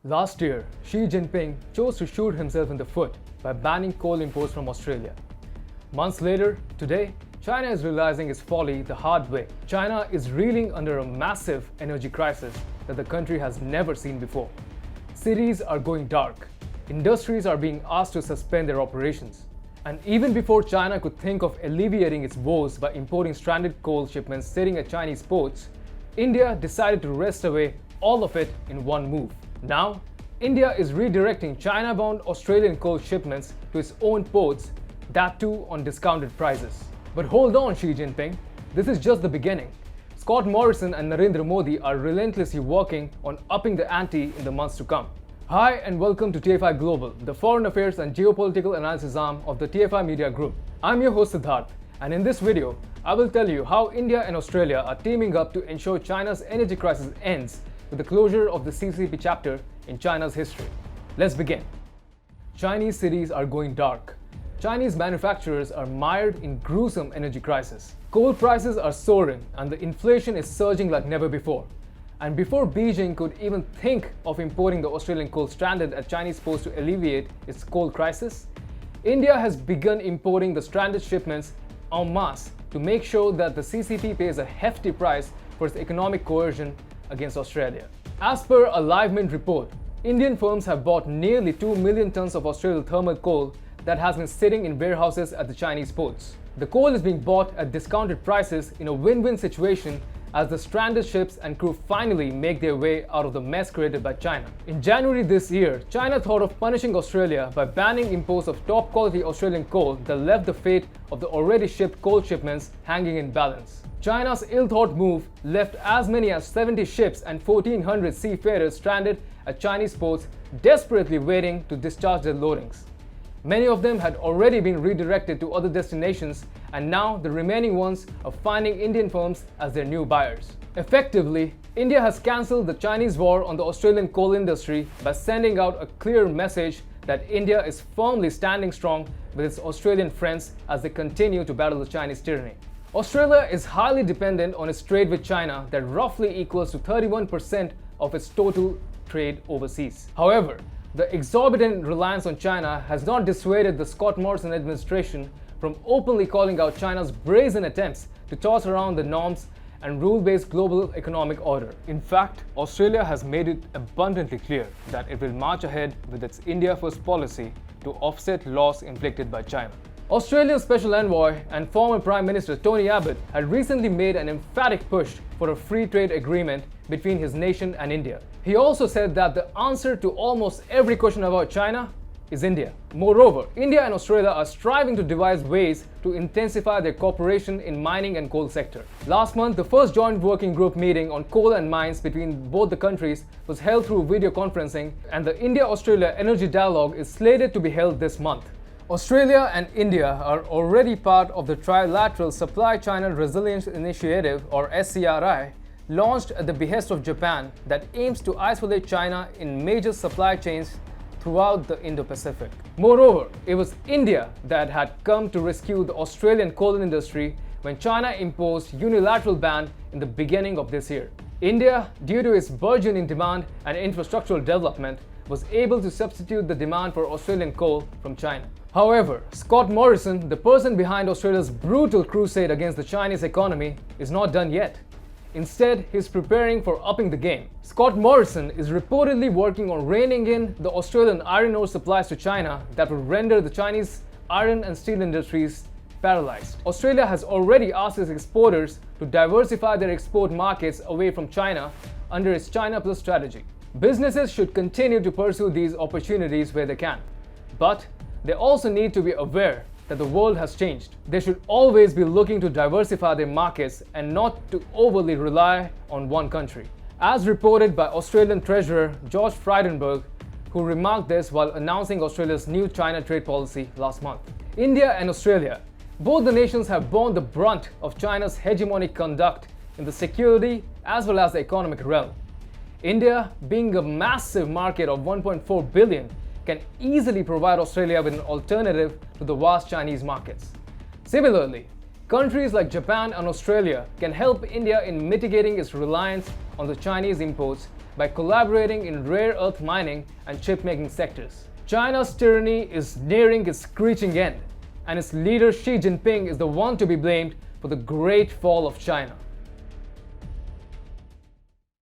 Last year, Xi Jinping chose to shoot himself in the foot by banning coal imports from Australia. Months later, today, China is realizing its folly the hard way. China is reeling under a massive energy crisis that the country has never seen before. Cities are going dark. Industries are being asked to suspend their operations. And even before China could think of alleviating its woes by importing stranded coal shipments sitting at Chinese ports, India decided to wrest away all of it in one move. Now, India is redirecting China-bound Australian coal shipments to its own ports, that too on discounted prices. But hold on, Xi Jinping, this is just the beginning. Scott Morrison and Narendra Modi are relentlessly working on upping the ante in the months to come. Hi and welcome to TFI Global, the foreign affairs and geopolitical analysis arm of the TFI Media Group. I'm your host Siddharth, and in this video, I will tell you how India and Australia are teaming up to ensure China's energy crisis ends with the closure of the CCP chapter in China's history. Let's begin. Chinese cities are going dark. Chinese manufacturers are mired in gruesome energy crisis. Coal prices are soaring and the inflation is surging like never before. And before Beijing could even think of importing the Australian coal stranded at Chinese ports to alleviate its coal crisis, India has begun importing the stranded shipments en masse to make sure that the CCP pays a hefty price for its economic coercion against Australia. As per a Live Mint report, Indian firms have bought nearly 2 million tons of Australian thermal coal that has been sitting in warehouses at the Chinese ports. The coal is being bought at discounted prices in a win-win situation as the stranded ships and crew finally make their way out of the mess created by China. In January this year, China thought of punishing Australia by banning imports of top-quality Australian coal that left the fate of the already shipped coal shipments hanging in balance. China's ill-thought move left as many as 70 ships and 1,400 seafarers stranded at Chinese ports, desperately waiting to discharge their loadings. Many of them had already been redirected to other destinations, and now the remaining ones are finding Indian firms as their new buyers. Effectively, India has cancelled the Chinese war on the Australian coal industry by sending out a clear message that India is firmly standing strong with its Australian friends as they continue to battle the Chinese tyranny. Australia is highly dependent on its trade with China that roughly equals to 31% of its total trade overseas. However, the exorbitant reliance on China has not dissuaded the Scott Morrison administration from openly calling out China's brazen attempts to toss around the norms and rule-based global economic order. In fact, Australia has made it abundantly clear that it will march ahead with its India First policy to offset loss inflicted by China. Australia's Special Envoy and former Prime Minister Tony Abbott had recently made an emphatic push for a free trade agreement between his nation and India. He also said that the answer to almost every question about China is India. Moreover, India and Australia are striving to devise ways to intensify their cooperation in mining and coal sector. Last month, the first joint working group meeting on coal and mines between both the countries was held through video conferencing, and the India-Australia Energy Dialogue is slated to be held this month. Australia and India are already part of the trilateral Supply China Resilience Initiative, or SCRI, launched at the behest of Japan that aims to isolate China in major supply chains throughout the Indo-Pacific. Moreover, it was India that had come to rescue the Australian coal industry when China imposed unilateral ban in the beginning of this year. India, due to its burgeoning demand and infrastructural development, was able to substitute the demand for Australian coal from China. However, Scott Morrison, the person behind Australia's brutal crusade against the Chinese economy, is not done yet. Instead, he's preparing for upping the game. Scott Morrison is reportedly working on reining in the Australian iron ore supplies to China that would render the Chinese iron and steel industries paralyzed. Australia has already asked its exporters to diversify their export markets away from China under its China Plus strategy. Businesses should continue to pursue these opportunities where they can. But they also need to be aware that the world has changed. They should always be looking to diversify their markets and not to overly rely on one country. As reported by Australian Treasurer George Frydenberg, who remarked this while announcing Australia's new China trade policy last month. India and Australia, both the nations have borne the brunt of China's hegemonic conduct in the security as well as the economic realm. India, being a massive market of 1.4 billion, can easily provide Australia with an alternative to the vast Chinese markets. Similarly, countries like Japan and Australia can help India in mitigating its reliance on the Chinese imports by collaborating in rare earth mining and chip-making sectors. China's tyranny is nearing its screeching end, and its leader Xi Jinping is the one to be blamed for the great fall of China.